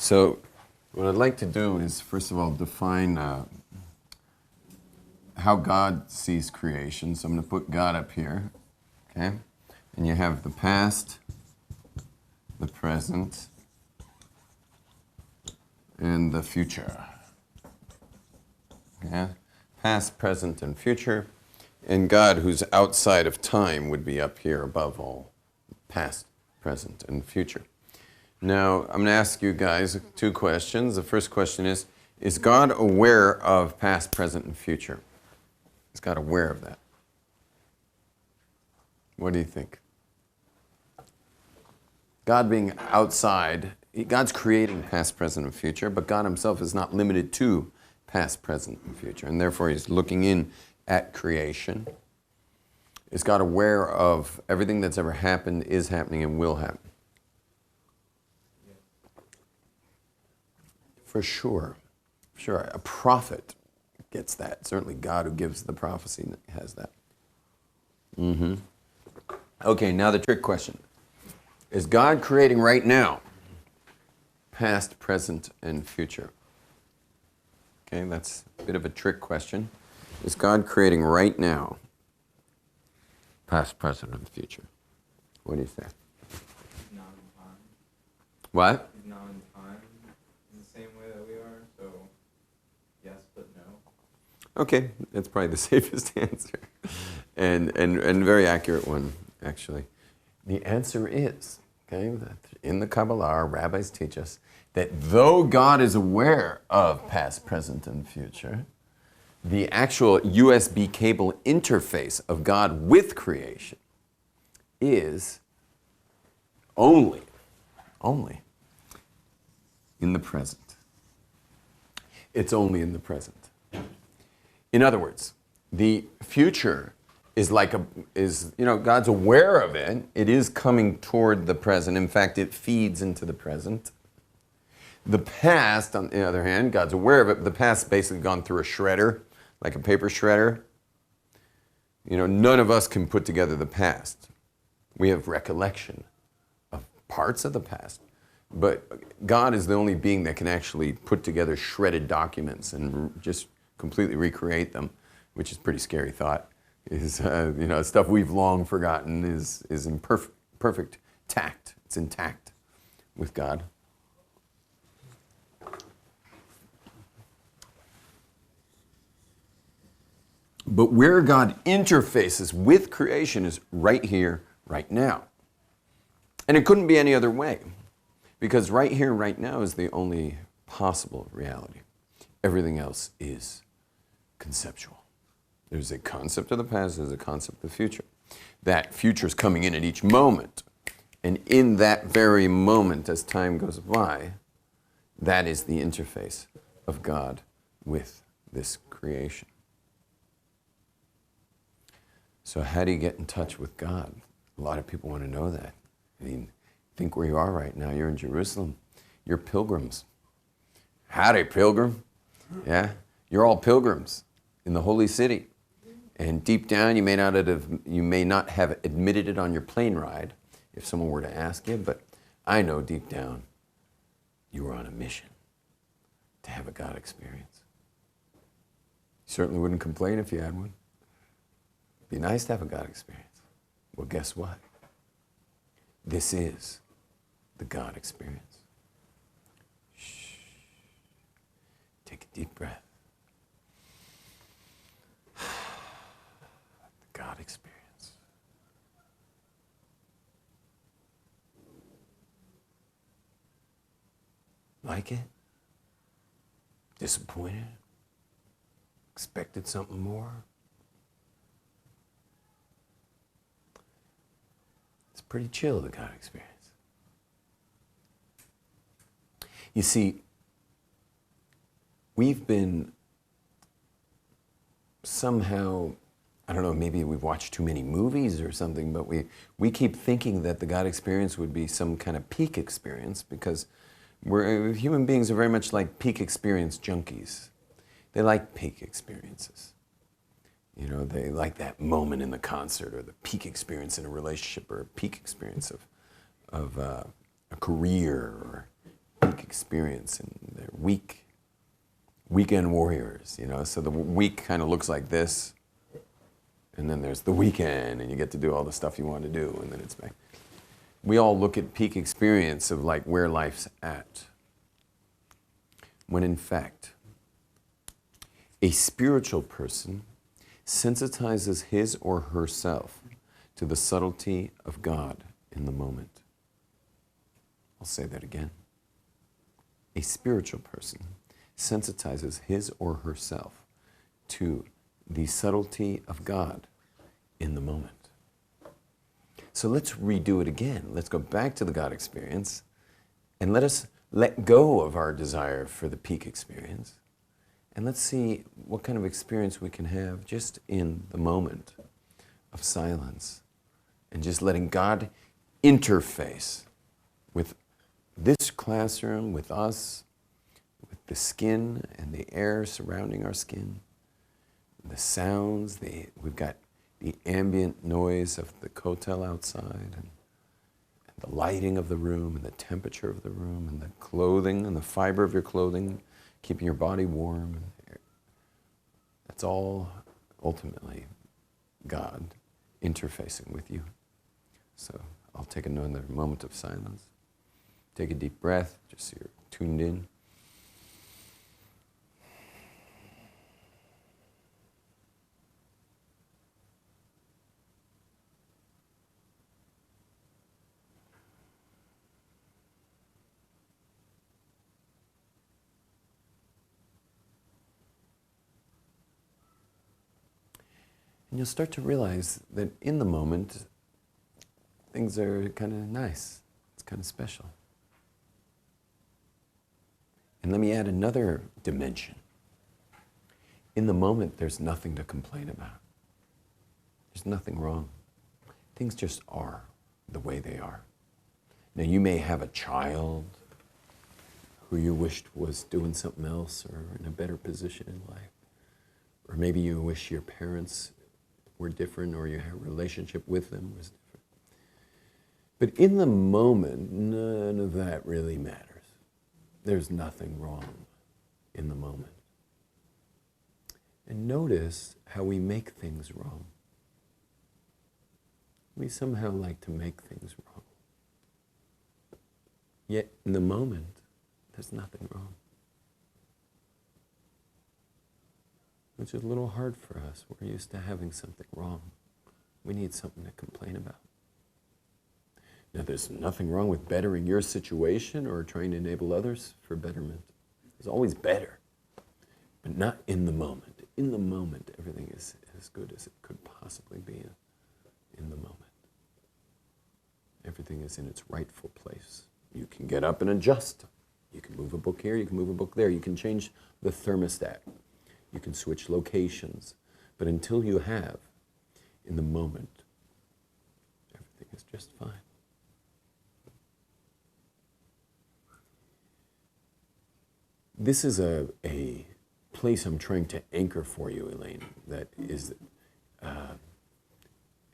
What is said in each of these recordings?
So what I'd like to do is, first of all, define how God sees creation. So I'm going to put God up here, okay? And you have the past, the present, and the future. Okay? Past, present, and future. And God, who's outside of time, would be up here above all. Past, present, and future. Now, I'm going to ask you guys two questions. The first question is God aware of past, present, and future? Is God aware of that? What do you think? God being outside, God's creating past, present, and future, but God himself is not limited to past, present, and future, and therefore he's looking in at creation. Is God aware of everything that's ever happened, is happening, and will happen? For sure. Sure. A prophet gets that. Certainly God who gives the prophecy has that. Okay, now the trick question. Is God creating right now? Past, present, and future. Okay, that's a bit of a trick question. Is God creating right now? Past, present, and future. What do you say? Not in time. What? He's not in time in the same way that we are, so yes, but no. Okay, that's probably the safest answer. And very accurate one, actually. The answer is, okay, that in the Kabbalah, our rabbis teach us that though God is aware of past, present, and future, the actual USB cable interface of God with creation is only in the present. It's only in the present. In other words, the future is God's aware of it. It is coming toward the present. In fact, it feeds into the present. The past, on the other hand, God's aware of it, but the past basically gone through a shredder, like a paper shredder. None of us can put together the past. We have recollection of parts of the past, but God is the only being that can actually put together shredded documents and just completely recreate them, which is a pretty scary thought. Stuff we've long forgotten is in perfect tact. It's intact with God. But where God interfaces with creation is right here, right now. And it couldn't be any other way, because right here, right now is the only possible reality. Everything else is conceptual. There's a concept of the past, there's a concept of the future. That future is coming in at each moment. And in that very moment, as time goes by, that is the interface of God with this creation. So how do you get in touch with God? A lot of people want to know that. Think where you are right now. You're in Jerusalem. You're pilgrims. Howdy, pilgrim. Yeah, you're all pilgrims in the holy city. And deep down, you may not have admitted it on your plane ride if someone were to ask you, but I know deep down you were on a mission to have a God experience. You certainly wouldn't complain if you had one. It'd be nice to have a God experience. Well, guess what? This is the God experience. Shh. Take a deep breath. The God experience. Like it? Disappointed? Expected something more? It's pretty chill, the God experience. You see, we've been somehow, I don't know, maybe we've watched too many movies or something, but we keep thinking that the God experience would be some kind of peak experience, because human beings are very much like peak experience junkies. They like peak experiences. They like that moment in the concert, or the peak experience in a relationship, or a peak experience of a career, or peak experience, and they're weekend warriors, you know. So the week kind of looks like this, and then there's the weekend, and you get to do all the stuff you want to do, and then it's back. We all look at peak experience of like where life's at, when in fact, a spiritual person sensitizes his or herself to the subtlety of God in the moment. I'll say that again. A spiritual person sensitizes his or herself to the subtlety of God in the moment. So let's redo it again. Let's go back to the God experience and let us let go of our desire for the peak experience. And let's see what kind of experience we can have just in the moment of silence and just letting God interface with this classroom, with us, with the skin and the air surrounding our skin, the sounds, we've got the ambient noise of the kotel outside, and the lighting of the room, and the temperature of the room, and the clothing, and the fiber of your clothing, keeping your body warm. That's all ultimately God interfacing with you. So I'll take another moment of silence. Take a deep breath, just so you're tuned in. And you'll start to realize that in the moment, things are kind of nice. It's kind of special. And let me add another dimension. In the moment, there's nothing to complain about. There's nothing wrong. Things just are the way they are. Now, you may have a child who you wished was doing something else or in a better position in life. Or maybe you wish your parents were different, or your relationship with them was different. But in the moment, none of that really matters. There's nothing wrong in the moment. And notice how we make things wrong. We somehow like to make things wrong. Yet in the moment, there's nothing wrong. Which is a little hard for us. We're used to having something wrong. We need something to complain about. Now, there's nothing wrong with bettering your situation or trying to enable others for betterment. It's always better, but not in the moment. In the moment, everything is as good as it could possibly be in the moment. Everything is in its rightful place. You can get up and adjust. You can move a book here, you can move a book there. You can change the thermostat. You can switch locations. But until you have, in the moment, everything is just fine. This is a place I'm trying to anchor for you, Elaine, that is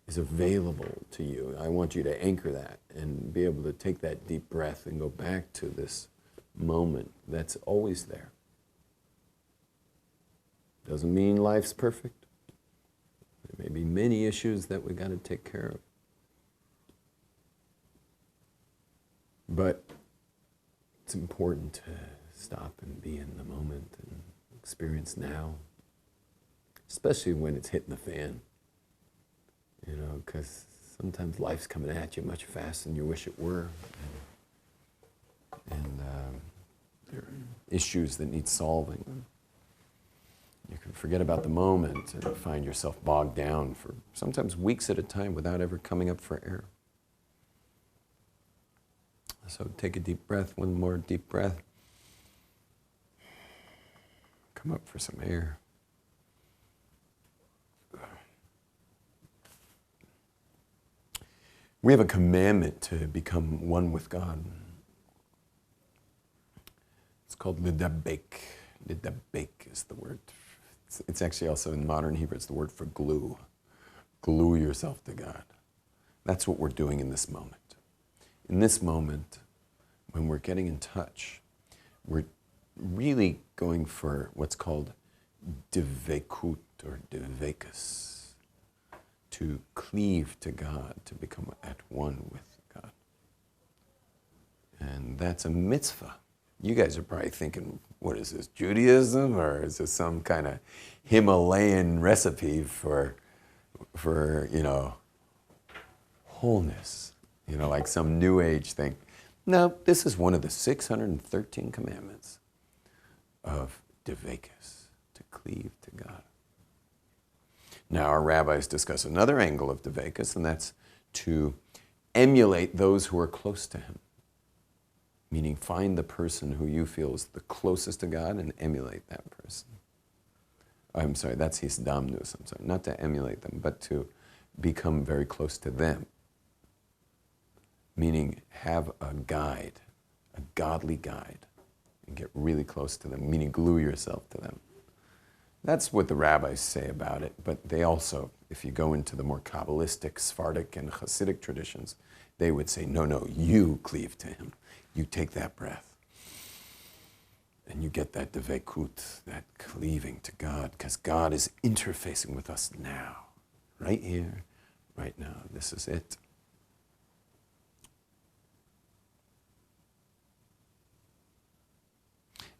available to you. I want you to anchor that and be able to take that deep breath and go back to this moment that's always there. Doesn't mean life's perfect. There may be many issues that we got to take care of. But it's important to stop and be in the moment and experience now, especially when it's hitting the fan. You know, because sometimes life's coming at you much faster than you wish it were. And there are issues that need solving. You can forget about the moment and find yourself bogged down for sometimes weeks at a time without ever coming up for air. So take a deep breath, one more deep breath. Come up for some air. We have a commandment to become one with God. It's called lidabek. Lidabek is the word. It's actually also in modern Hebrew, it's the word for glue. Glue yourself to God. That's what we're doing in this moment. In this moment, when we're getting in touch we're really going for what's called dveikut or dveikus, to cleave to God, to become at one with God. And that's a mitzvah. You guys are probably thinking, what is this, Judaism? Or is this some kind of Himalayan recipe for wholeness? Like some New Age thing. No, this is one of the 613 commandments of dveikus, to cleave to God. Now, our rabbis discuss another angle of dveikus, and that's to emulate those who are close to him. Meaning, find the person who you feel is the closest to God and emulate that person. I'm sorry, that's hisdamnus. I'm sorry, not to emulate them, but to become very close to them. Meaning, have a guide, a godly guide, and get really close to them, meaning glue yourself to them. That's what the rabbis say about it, but they also, if you go into the more Kabbalistic, Sephardic, and Hasidic traditions, they would say, no, you cleave to him. You take that breath, and you get that dveikut, that cleaving to God, because God is interfacing with us now, right here, right now. This is it.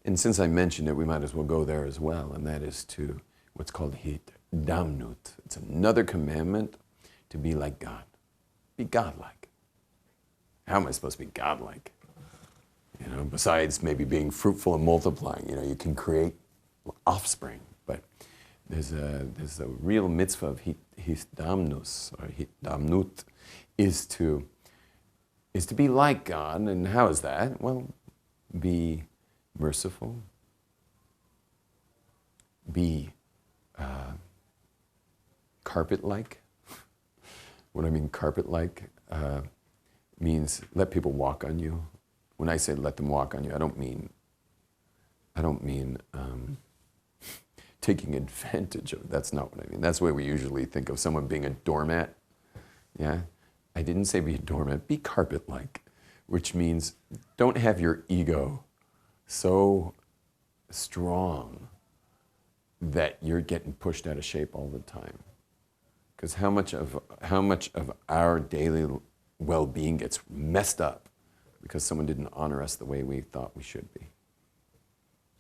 And since I mentioned it, we might as well go there as well, and that is to what's called hisdamnut. It's another commandment to be like God. Be godlike. How am I supposed to be godlike? Besides maybe being fruitful and multiplying, you can create offspring, but there's a real mitzvah of hisdamnus, or hisdamnut, is to be like God. And how is that? Well, be merciful, be carpet-like. What I mean carpet-like means let people walk on you. When I say let them walk on you, I don't mean taking advantage of it. That's not what I mean. That's the way we usually think of someone being a doormat. Yeah? I didn't say be a doormat, be carpet-like, which means don't have your ego so strong that you're getting pushed out of shape all the time. Because how much of our daily well-being gets messed up because someone didn't honor us the way we thought we should be.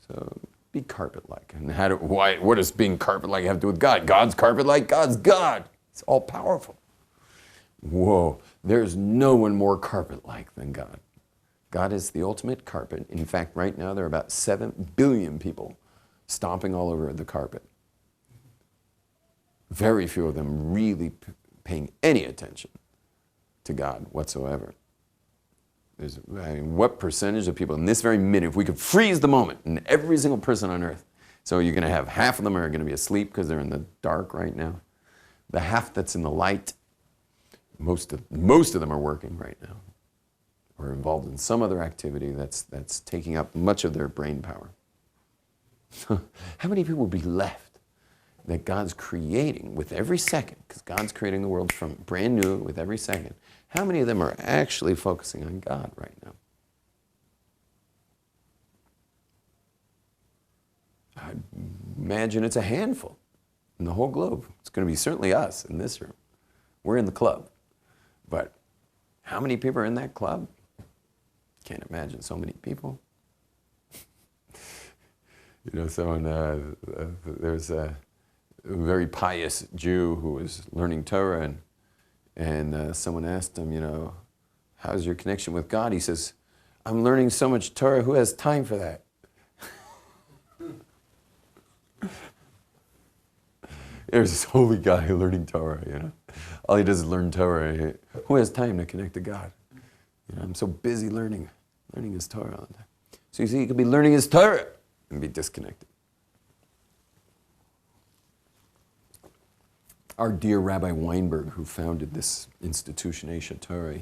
So be carpet-like. And what does being carpet-like have to do with God? God's carpet-like? God's God. It's all powerful. Whoa, there's no one more carpet-like than God. God is the ultimate carpet. In fact, right now there are about 7 billion people stomping all over the carpet. Very few of them really paying any attention to God whatsoever. What percentage of people in this very minute, if we could freeze the moment, and every single person on earth, so you're going to have half of them are going to be asleep because they're in the dark right now. The half that's in the light, most of them are working right now, or involved in some other activity that's taking up much of their brain power. How many people would be left that God's creating with every second, because God's creating the world from brand new with every second? How many of them are actually focusing on God right now? I imagine it's a handful in the whole globe. It's going to be certainly us in this room. We're in the club. But how many people are in that club? Can't imagine so many people. There's a very pious Jew who was learning Torah, and someone asked him, how's your connection with God? He says, I'm learning so much Torah, who has time for that? There's this holy guy learning Torah, All he does is learn Torah. Who has time to connect to God? I'm so busy learning his Torah all the time. So you see, he could be learning his Torah and be disconnected. Our dear Rabbi Weinberg, who founded this institution, Aisha Torah,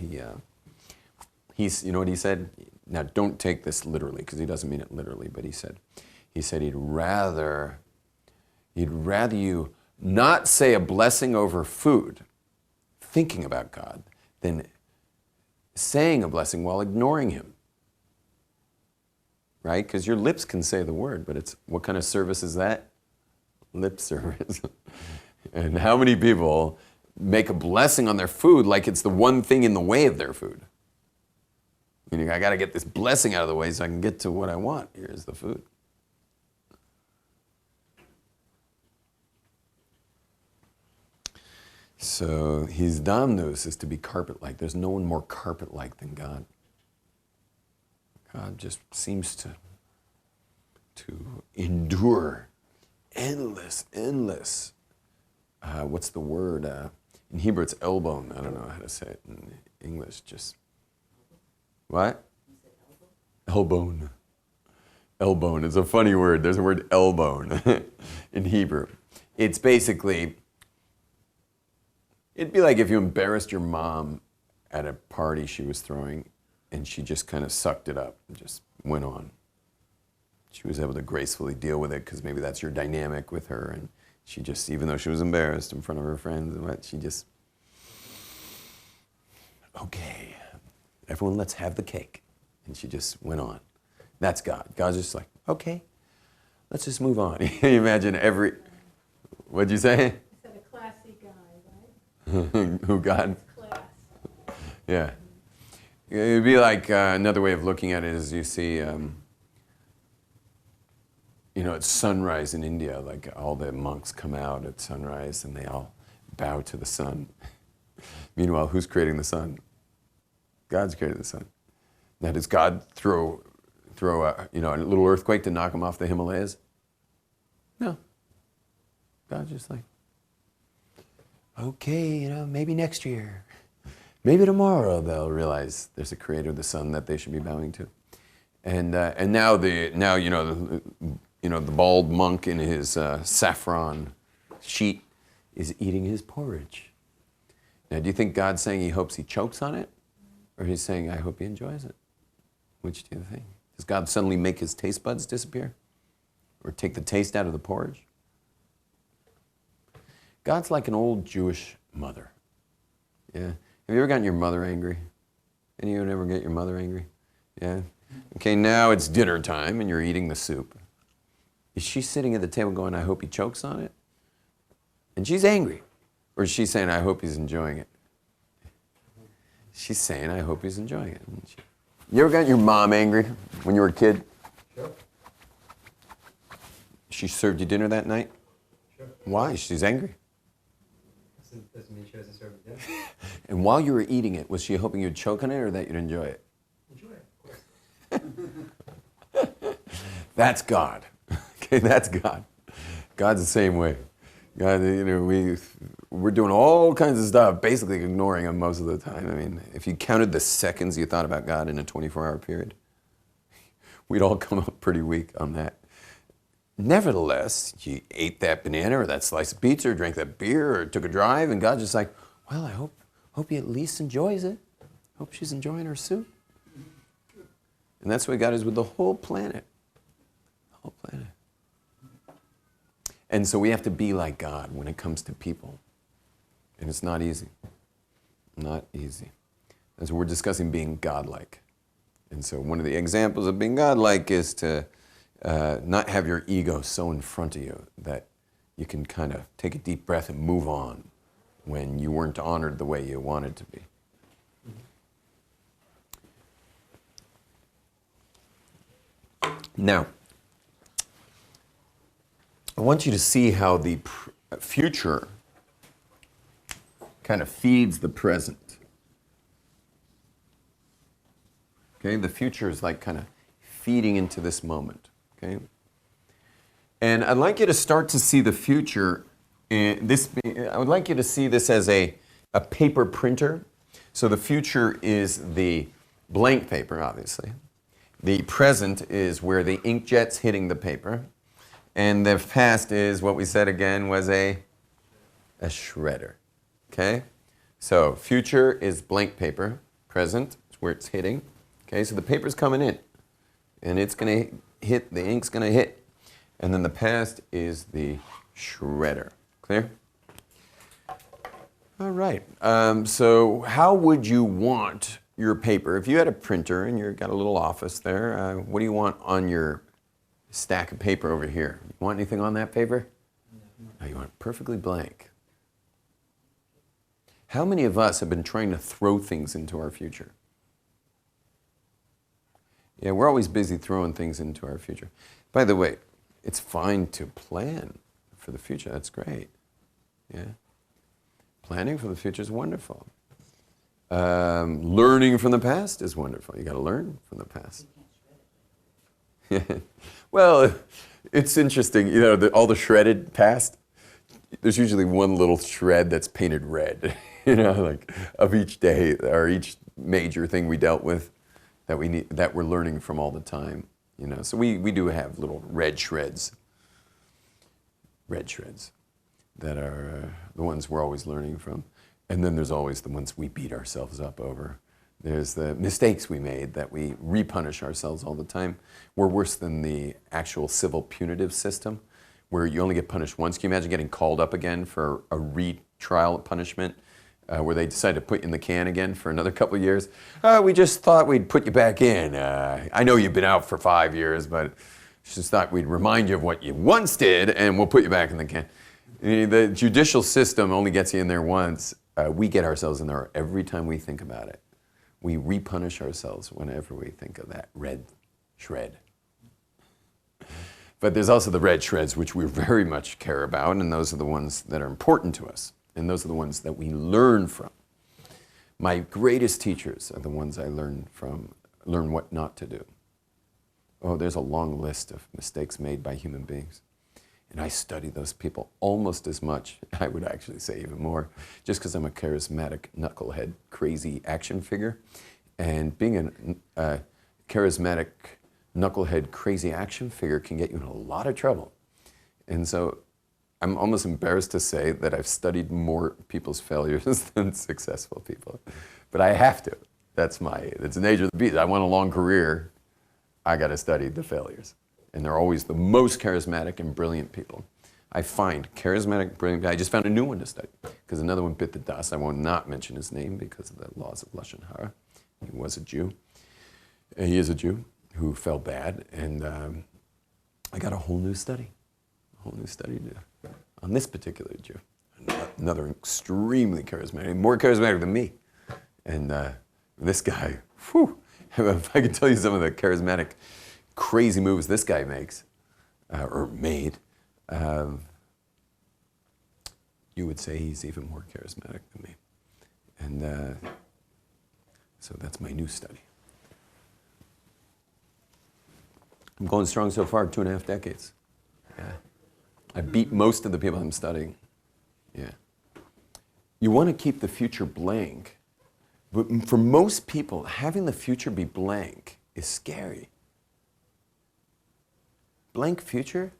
he's, you know what he said? Now, don't take this literally, because he doesn't mean it literally, but he said he'd rather you not say a blessing over food, thinking about God, than saying a blessing while ignoring him. right? Because your lips can say the word, but it's what kind of service is that? Lip service. And how many people make a blessing on their food like it's the one thing in the way of their food? Meaning, I got to get this blessing out of the way so I can get to what I want. Here's the food. So his damnos is to be carpet-like. There's no one more carpet-like than God. God just seems to endure endless. What's the word? In Hebrew, it's elbone. I don't know how to say it in English. Just what? Elbone. Elbone is a funny word. There's a word elbone in Hebrew. It's basically. It'd be like if you embarrassed your mom at a party she was throwing and she just kind of sucked it up and just went on. She was able to gracefully deal with it because maybe that's your dynamic with her, and she just, even though she was embarrassed in front of her friends and what, she just, okay, everyone let's have the cake. And she just went on. That's God. God's just like, okay, let's just move on. You imagine what'd you say? Who God? Class. Yeah. It would be like another way of looking at it is you see, at sunrise in India, like all the monks come out at sunrise and they all bow to the sun. Meanwhile, who's creating the sun? God's creating the sun. Now, does God throw a little earthquake to knock him off the Himalayas? No. God's just like, okay, maybe next year, maybe tomorrow they'll realize there's a creator of the sun that they should be bowing to, and now the bald monk in his saffron sheet is eating his porridge. Now, do you think God's saying he hopes he chokes on it, or he's saying I hope he enjoys it? Which do you think? Does God suddenly make his taste buds disappear, or take the taste out of the porridge? God's like an old Jewish mother. Yeah. Have you ever gotten your mother angry? Anyone ever get your mother angry? Yeah. Okay, now it's dinner time and you're eating the soup. Is she sitting at the table going, I hope he chokes on it? And she's angry. Or is she saying, I hope he's enjoying it? She's saying, I hope he's enjoying it. You ever got your mom angry when you were a kid? Sure. She served you dinner that night? Sure. Why? She's angry. Doesn't mean she hasn't served it yet. And while you were eating it, was she hoping you'd choke on it or that you'd enjoy it? Enjoy it, of course. That's God. Okay, that's God. God's the same way. God, we're doing all kinds of stuff, basically ignoring him most of the time. I mean, if you counted the seconds you thought about God in a 24-hour period, we'd all come up pretty weak on that. Nevertheless, you ate that banana or that slice of pizza or drank that beer or took a drive, and God's just like, well, I hope he at least enjoys it. Hope she's enjoying her soup. And that's the way God is with the whole planet. The whole planet. And so we have to be like God when it comes to people. And it's not easy. Not easy. And so we're discussing being godlike. And so one of the examples of being godlike is to not have your ego so in front of you that you can kind of take a deep breath and move on when you weren't honored the way you wanted to be. Now, I want you to see how the future kind of feeds the present. Okay, the future is like kind of feeding into this moment. Okay, and I'd like you to start to see the future. I would like you to see this as a paper printer. So the future is the blank paper, obviously. The present is where the inkjet's hitting the paper. And the past is what we said again was a shredder. Okay? So future is blank paper. Present is where it's hitting. Okay, so the paper's coming in. And it's going to hit, the ink's going to hit. And then the past is the shredder. Clear? All right. So how would you want your paper, if you had a printer and you've got a little office there, what do you want on your stack of paper over here? You want anything on that paper? No, you want it perfectly blank. How many of us have been trying to throw things into our future? Yeah, we're always busy throwing things into our future. By the way, it's fine to plan for the future. That's great. Yeah. Planning for the future is wonderful. Learning from the past is wonderful. You got to learn from the past. Well, it's interesting. You know, all the shredded past. There's usually one little shred that's painted red. You know, like of each day or each major thing we dealt with that we're learning from all the time. You know, so we do have little red shreds that are the ones we're always learning from. And then there's always the ones we beat ourselves up over. There's the mistakes we made that we repunish ourselves all the time. We're worse than the actual civil punitive system, where you only get punished once. Can you imagine getting called up again for a retrial punishment, where they decide to put you in the can again for another couple of years? We just thought we'd put you back in. I know you've been out for 5 years, but just thought we'd remind you of what you once did, and we'll put you back in the can. The judicial system only gets you in there once. We get ourselves in there every time we think about it. We repunish ourselves whenever we think of that red shred. But there's also the red shreds, which we very much care about, and those are the ones that are important to us, and those are the ones that we learn from. My greatest teachers are the ones I learn what not to do. Oh, there's a long list of mistakes made by human beings. And I study those people almost as much, I would actually say even more, just because I'm a charismatic, knucklehead, crazy action figure. And being a charismatic, knucklehead, crazy action figure can get you in a lot of trouble. And so I'm almost embarrassed to say that I've studied more people's failures than successful people. But I have to. It's the nature of the beast. I want a long career. I got to study the failures. And they're always the most charismatic and brilliant people. I find charismatic, brilliant people. I just found a new one to study because another one bit the dust. I will not mention his name because of the laws of Lashon Hara. He was a Jew. He is a Jew who fell bad. And I got a whole new study on this particular Jew. Another extremely charismatic, more charismatic than me. And this guy, whew, if I could tell you some of the charismatic crazy moves this guy makes, or made, you would say he's even more charismatic than me. And so that's my new study. I'm going strong so far, 2.5 decades. Yeah. I beat most of the people I'm studying. Yeah. You want to keep the future blank, but for most people, having the future be blank is scary. Blank future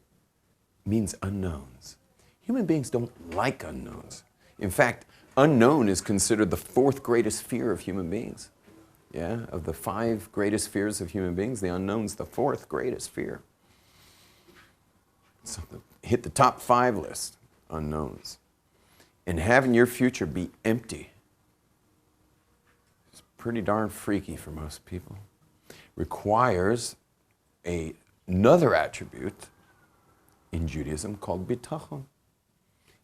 means unknowns. Human beings don't like unknowns. In fact, unknown is considered the 4th greatest fear of human beings. Yeah, of the 5 greatest fears of human beings, the unknown's the 4th greatest fear. So hit the top 5 list, unknowns. And having your future be empty is pretty darn freaky for most people. Requires another attribute in Judaism called bitachon.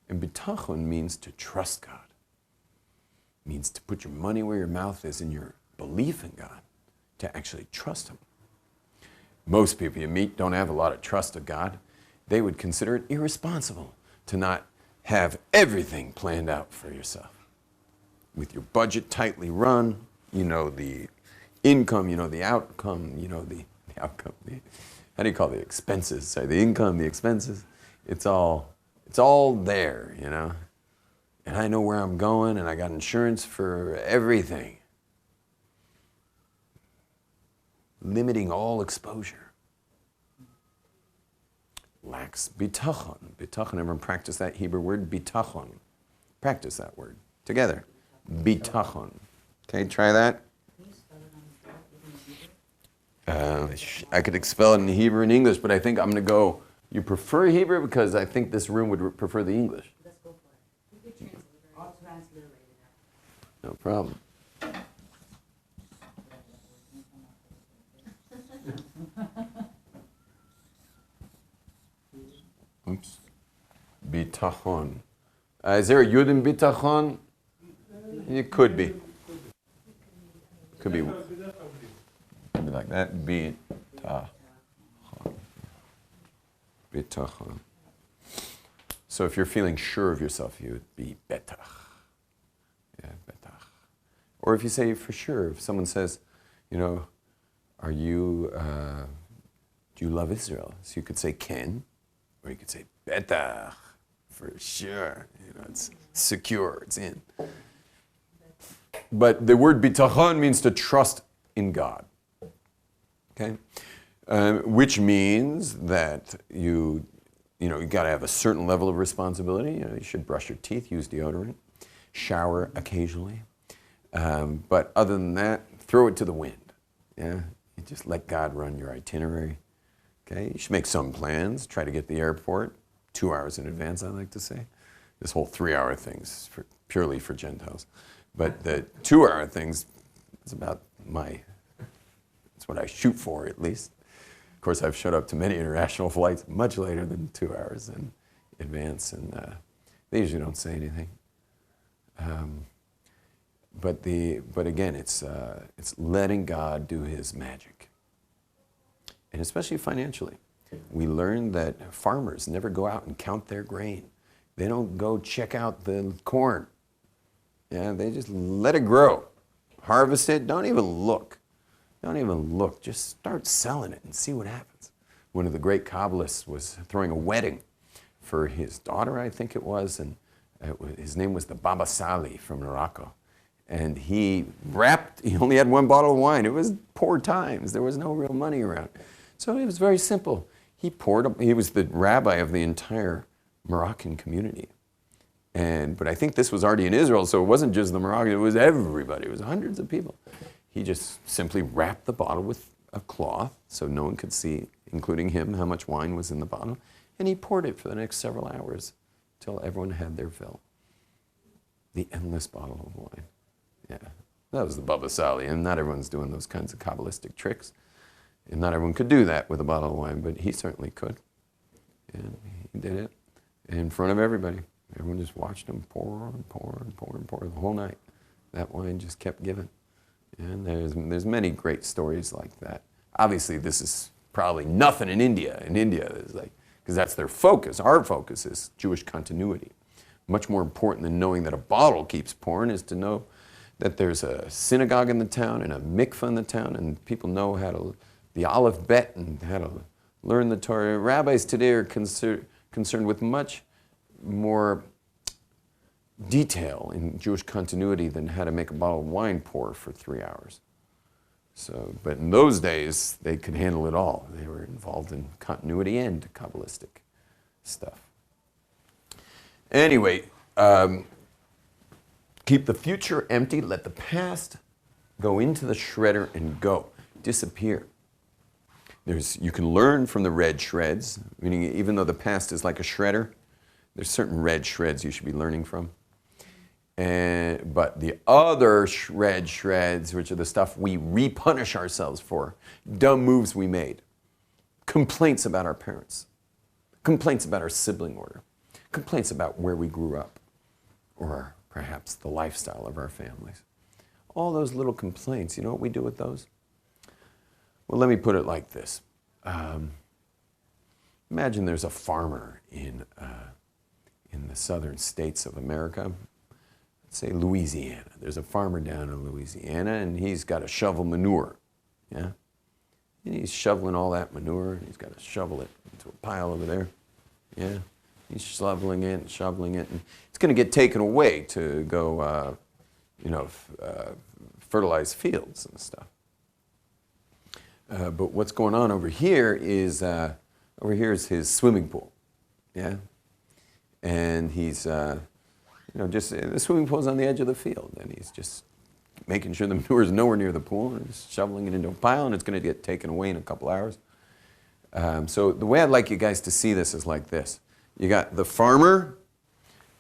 And bitachon means to trust God. It means to put your money where your mouth is in your belief in God, to actually trust Him. Most people you meet don't have a lot of trust of God. They would consider it irresponsible to not have everything planned out for yourself. With your budget tightly run, you know the income, you know the outcome, you know the outcome. How do you call it? The expenses? Sorry, the income, the expenses. It's all there, you know. And I know where I'm going, and I got insurance for everything. Limiting all exposure. Lacks bitachon. Bitachon, everyone practice that Hebrew word, bitachon. Practice that word together. Bitachon. Okay, try that. I could spell it in Hebrew and English, but I think I'm going to go, you prefer Hebrew because I think this room would prefer the English. Let's go for it. I'll transliterate it. No problem. Oops. Bitachon. Is there a yud in bitachon? It could be. Could be like that. Bitachon. Bitachon. So if you're feeling sure of yourself, you would be betach. Yeah, betach. Or if you say for sure, if someone says, you know, are you, do you love Israel? So you could say ken, or you could say betach, for sure. You know, it's secure, it's in. But the word bitachon means to trust in God. Okay? Which means that you got to have a certain level of responsibility. You know, you should brush your teeth, use deodorant, shower occasionally. But other than that, throw it to the wind. Yeah, you just let God run your itinerary. Okay, you should make some plans. Try to get to the airport 2 hours in advance. I like to say, this whole 3-hour thing's purely for Gentiles, but the 2-hour thing's is about it's what I shoot for at least. Of course, I've showed up to many international flights much later than 2 hours in advance, and they usually don't say anything. But again, it's letting God do His magic, and especially financially. We learned that farmers never go out and count their grain. They don't go check out the corn. Yeah, they just let it grow, harvest it. Don't even look. Don't even look. Just start selling it and see what happens. One of the great Kabbalists was throwing a wedding for his daughter, I think it was, and his name was the Baba Sali from Morocco. And he only had 1 bottle of wine. It was poor times. There was no real money around. So it was very simple. He was the rabbi of the entire Moroccan community. But I think this was already in Israel, so it wasn't just the Moroccan, it was everybody. It was hundreds of people. He just simply wrapped the bottle with a cloth so no one could see, including him, how much wine was in the bottle. And he poured it for the next several hours till everyone had their fill. The endless bottle of wine. Yeah, that was the Baba Sali, and not everyone's doing those kinds of Kabbalistic tricks. And not everyone could do that with a bottle of wine, but he certainly could. And he did it in front of everybody. Everyone just watched him pour and pour and pour and pour the whole night. That wine just kept giving. And there's many great stories like that. Obviously, this is probably nothing in India. In India, because that's their focus. Our focus is Jewish continuity. Much more important than knowing that a bottle keeps pouring is to know that there's a synagogue in the town and a mikveh in the town, and people know the Aleph Bet and how to learn the Torah. Rabbis today are concerned with much more detail in Jewish continuity than how to make a bottle of wine pour for 3 hours. But in those days, they could handle it all. They were involved in continuity and Kabbalistic stuff. Anyway, keep the future empty. Let the past go into the shredder and go. Disappear. You can learn from the red shreds, meaning even though the past is like a shredder, there's certain red shreds you should be learning from. But the other red shreds, which are the stuff we repunish ourselves for, dumb moves we made, complaints about our parents, complaints about our sibling order, complaints about where we grew up, or perhaps the lifestyle of our families. All those little complaints, you know what we do with those? Well, let me put it like this. Imagine there's a farmer in the southern states of America, let's say Louisiana. There's a farmer down in Louisiana, and he's got to shovel manure, yeah? And he's shoveling all that manure, and he's got to shovel it into a pile over there, yeah? He's shoveling it, and it's going to get taken away to go, fertilize fields and stuff. But what's going on over here is his swimming pool, yeah? And he's, just the swimming pool's on the edge of the field, and he's just making sure the manure is nowhere near the pool, and he's shoveling it into a pile, and it's going to get taken away in a couple hours. So the way I'd like you guys to see this is like this. You got the farmer,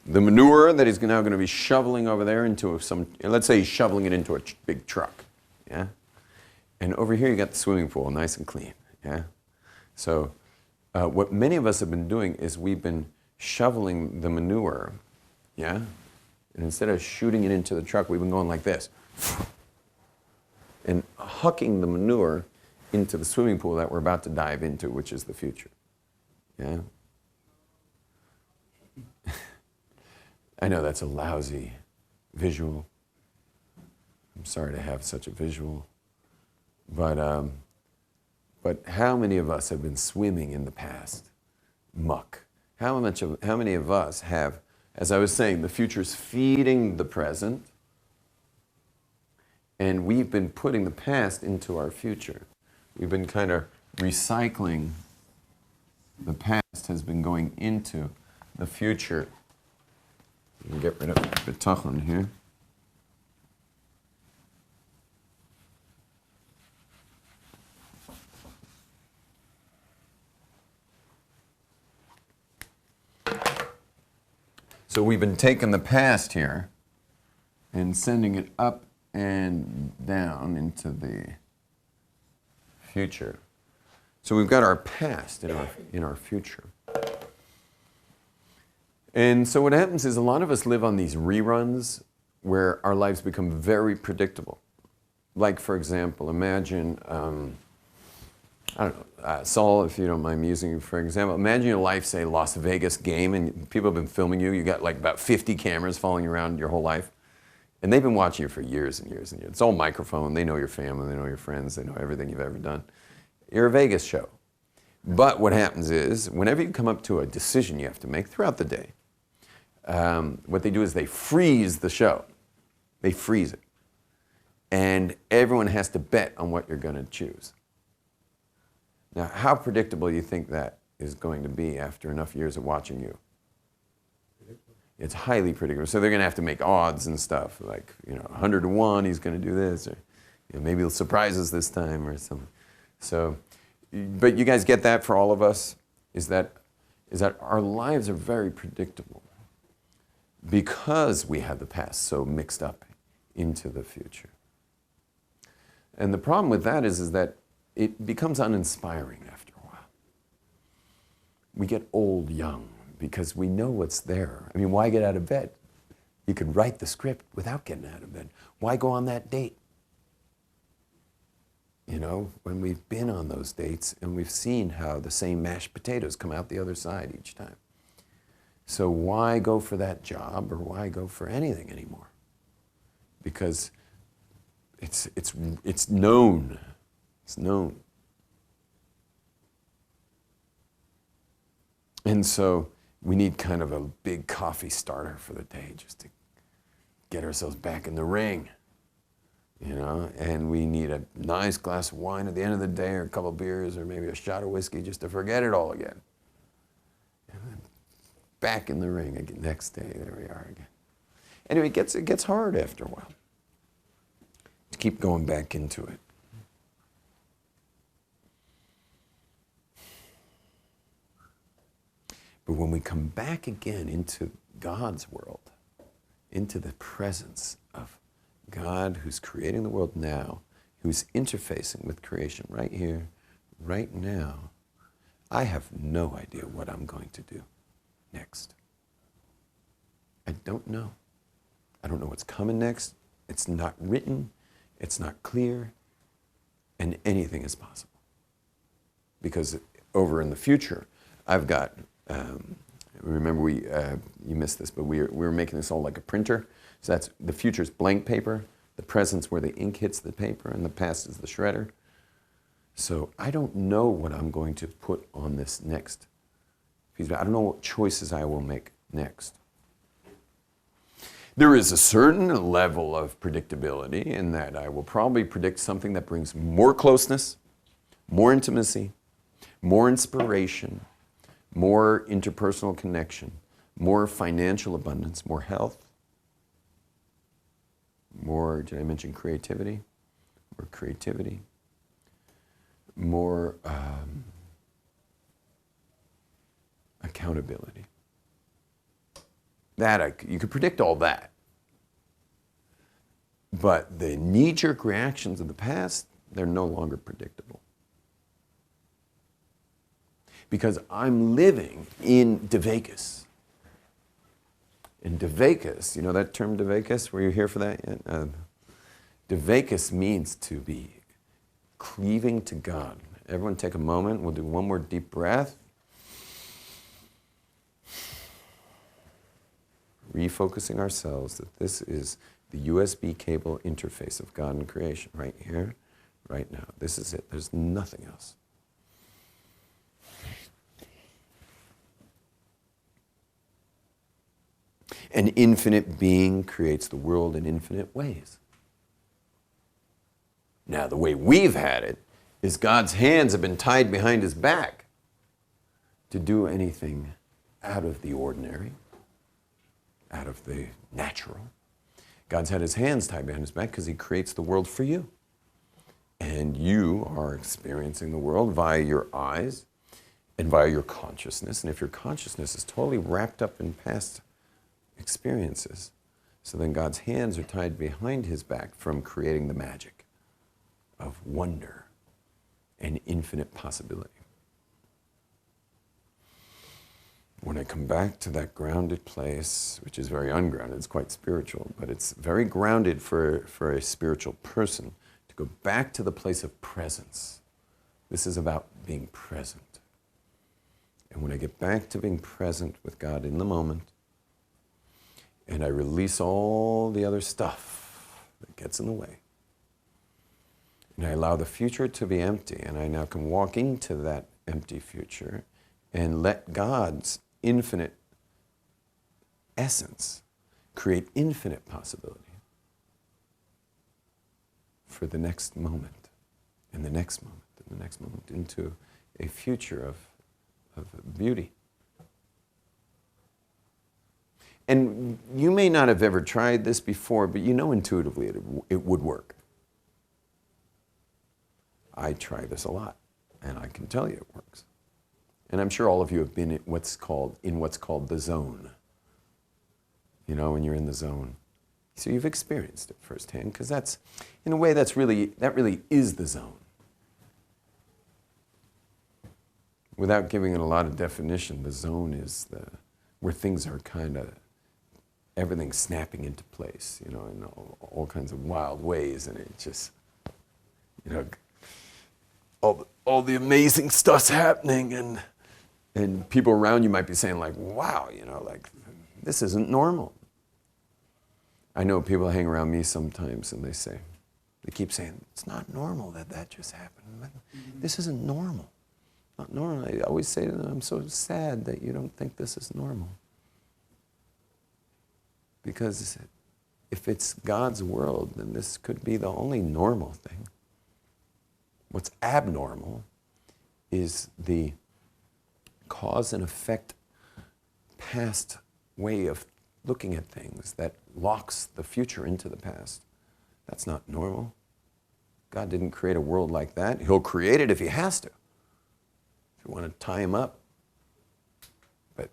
the manure that he's now going to be shoveling over there into let's say he's shoveling it into a big truck, yeah? And over here you got the swimming pool, nice and clean, yeah? So what many of us have been doing is we've been shoveling the manure, yeah? And instead of shooting it into the truck, we've been going like this and hucking the manure into the swimming pool that we're about to dive into, which is the future, yeah? I know that's a lousy visual. I'm sorry to have such a visual. But how many of us have been swimming in the past muck? How many of us have, as I was saying, the future's feeding the present, and we've been putting the past into our future. We've been kind of recycling. The past has been going into the future. You can get rid of the bitachon here. So we've been taking the past here and sending it up and down into the future. So we've got our past in our future. And so what happens is a lot of us live on these reruns where our lives become very predictable. Like, for example, imagine, I don't know, Saul, if you don't mind me using you for example, imagine your life, say, Las Vegas game, and people have been filming you. You got like about 50 cameras following you around your whole life. And they've been watching you for years and years and years. It's all microphone. They know your family. They know your friends. They know everything you've ever done. You're a Vegas show. But what happens is, whenever you come up to a decision you have to make throughout the day, what they do is they freeze the show. They freeze it. And everyone has to bet on what you're going to choose. Now, how predictable do you think that is going to be after enough years of watching you? It's highly predictable. So they're going to have to make odds and stuff, like, 100 to 1, he's going to do this, or maybe he'll surprise us this time or something. So, but you guys get that for all of us, is that our lives are very predictable because we have the past so mixed up into the future. And the problem with that is that it becomes uninspiring after a while. We get old young because we know what's there. I mean, why get out of bed? You could write the script without getting out of bed. Why go on that date? When we've been on those dates and we've seen how the same mashed potatoes come out the other side each time. So why go for that job, or why go for anything anymore? Because it's known. It's known. And so we need kind of a big coffee starter for the day just to get ourselves back in the ring, and we need a nice glass of wine at the end of the day, or a couple of beers, or maybe a shot of whiskey just to forget it all again. And then back in the ring again, next day, there we are again. Anyway, it gets hard after a while to keep going back into it. But when we come back again into God's world, into the presence of God who's creating the world now, who's interfacing with creation right here, right now, I have no idea what I'm going to do next. I don't know. I don't know what's coming next. It's not written. It's not clear. And anything is possible. Because over in the future, I've got... remember you missed this, but we were making this all like a printer. So that's the future's blank paper, the present's where the ink hits the paper, and the past is the shredder. So I don't know what I'm going to put on this next piece. I don't know what choices I will make next. There is a certain level of predictability in that I will probably predict something that brings more closeness, more intimacy, more inspiration, more interpersonal connection, more financial abundance, more health, more, did I mention creativity? More creativity, more accountability. You could predict all that. But the knee-jerk reactions of the past, they're no longer predictable. because I'm living in Devacus. In Devacus, you know that term Devacus? Were you here for that yet? Devacus means to be cleaving to God. Everyone take a moment. We'll do one more deep breath. Refocusing ourselves that this is the USB cable interface of God and creation right here, right now. This is it. There's nothing else. An infinite being creates the world in infinite ways. Now, the way we've had it is God's hands have been tied behind his back to do anything out of the ordinary, out of the natural. God's had his hands tied behind his back because he creates the world for you. And you are experiencing the world via your eyes and via your consciousness. And if your consciousness is totally wrapped up in past experiences, so then God's hands are tied behind his back from creating the magic of wonder and infinite possibility. When I come back to that grounded place, which is very ungrounded, it's quite spiritual, but it's very grounded for a spiritual person, to go back to the place of presence. This is about being present. And when I get back to being present with God in the moment, and I release all the other stuff that gets in the way, and I allow the future to be empty, and I now can walk into that empty future and let God's infinite essence create infinite possibility for the next moment, and the next moment, and the next moment, into a future of beauty. And you may not have ever tried this before, but you know intuitively it would work. I try this a lot, and I can tell you it works. And I'm sure all of you have been in what's called the zone. You know, when you're in the zone. So you've experienced it firsthand, because that's, in a way, that really is the zone. Without giving it a lot of definition, the zone is where things are kind of, everything's snapping into place, you know, in all kinds of wild ways, and it just, you know, all the amazing stuff's happening, and people around you might be saying, like, wow, you know, like, this isn't normal. I know people hang around me sometimes, and they keep saying, it's not normal that just happened. This isn't normal. Not normal. I always say to them, I'm so sad that you don't think this is normal. Because if it's God's world, then this could be the only normal thing. What's abnormal is the cause and effect past way of looking at things that locks the future into the past. That's not normal. God didn't create a world like that. He'll create it if he has to. If you want to tie him up. But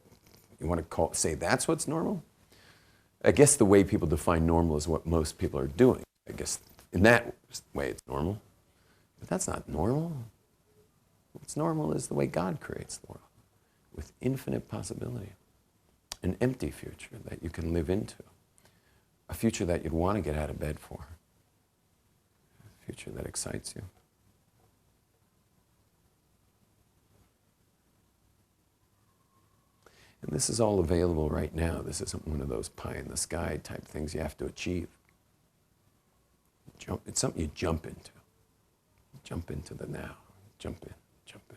you want to say that's what's normal? I guess the way people define normal is what most people are doing. I guess in that way it's normal. But that's not normal. What's normal is the way God creates the world, with infinite possibility. An empty future that you can live into. A future that you'd want to get out of bed for. A future that excites you. And this is all available right now. This isn't one of those pie-in-the-sky type things you have to achieve. It's something you jump into. Jump into the now. Jump in, jump in.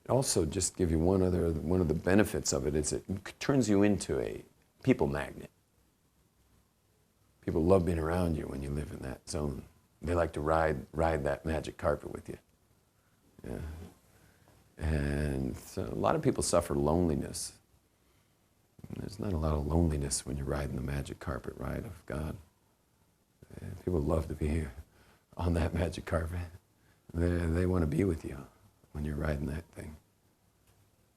Also, just give you one of the benefits of it is it turns you into a people magnet. People love being around you when you live in that zone. They like to ride that magic carpet with you. Yeah. And so a lot of people suffer loneliness. There's not a lot of loneliness when you're riding the magic carpet ride of God. People love to be here on that magic carpet. They want to be with you when you're riding that thing.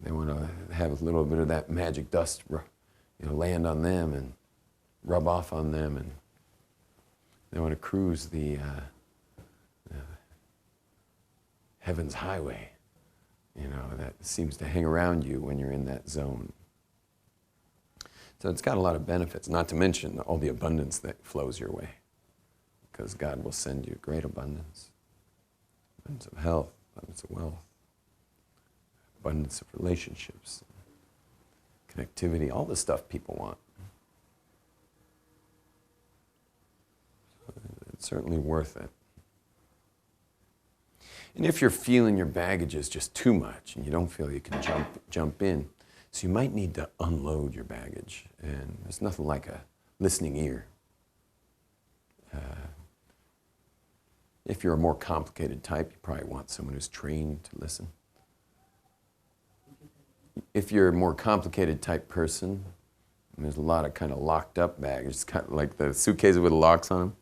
They want to have a little bit of that magic dust, land on them, and rub off on them, and they want to cruise the heaven's highway, that seems to hang around you when you're in that zone. So it's got a lot of benefits, not to mention all the abundance that flows your way, because God will send you great abundance of health, abundance of wealth, abundance of relationships, connectivity, all the stuff people want. So it's certainly worth it. And if you're feeling your baggage is just too much and you don't feel you can jump in, so you might need to unload your baggage. And there's nothing like a listening ear. If you're a more complicated type, you probably want someone who's trained to listen. If you're a more complicated type person, and there's a lot of kind of locked up baggage, it's kind of like the suitcases with the locks on them,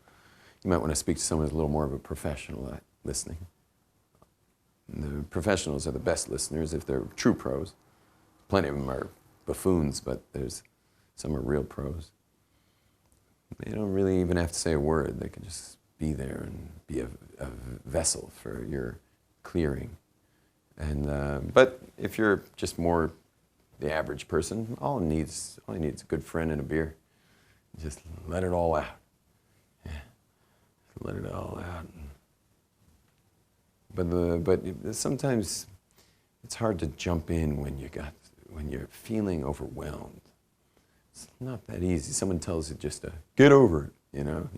you might want to speak to someone who's a little more of a professional at listening. And the professionals are the best listeners if they're true pros. Plenty of them are buffoons, but some are real pros. They don't really even have to say a word. They can just be there and be a vessel for your clearing. And but if you're just more the average person, all he needs is a good friend and a beer. Just let it all out. Yeah, let it all out. But sometimes it's hard to jump in when you're feeling overwhelmed. It's not that easy. Someone tells you just to get over it.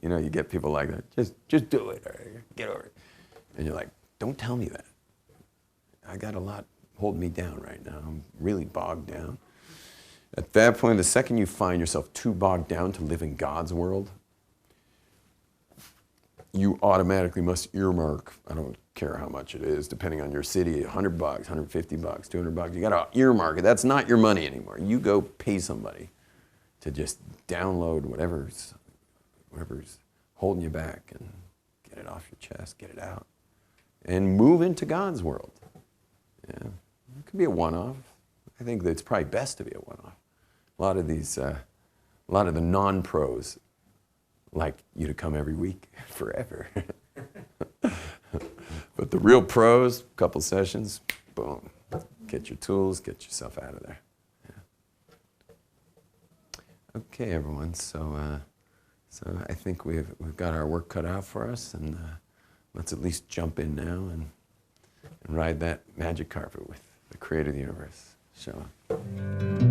You get people like that. Just do it. Or get over it. And you're like, don't tell me that. I got a lot holding me down right now. I'm really bogged down. At that point, the second you find yourself too bogged down to live in God's world, you automatically must earmark, I don't care how much it is, depending on your city, $100, $150, $200. You got to earmark it. That's not your money anymore. You go pay somebody to just download whatever's holding you back and get it off your chest, get it out, and move into God's world. Yeah, it could be a one-off. I think that it's probably best to be a one-off. A lot of the non-pros like you to come every week forever. But the real pros, couple sessions, boom, get your tools, get yourself out of there. Yeah. Okay, everyone. So I think we've got our work cut out for us, and let's at least jump in now and ride that magic carpet with the Creator of the universe. Shalom.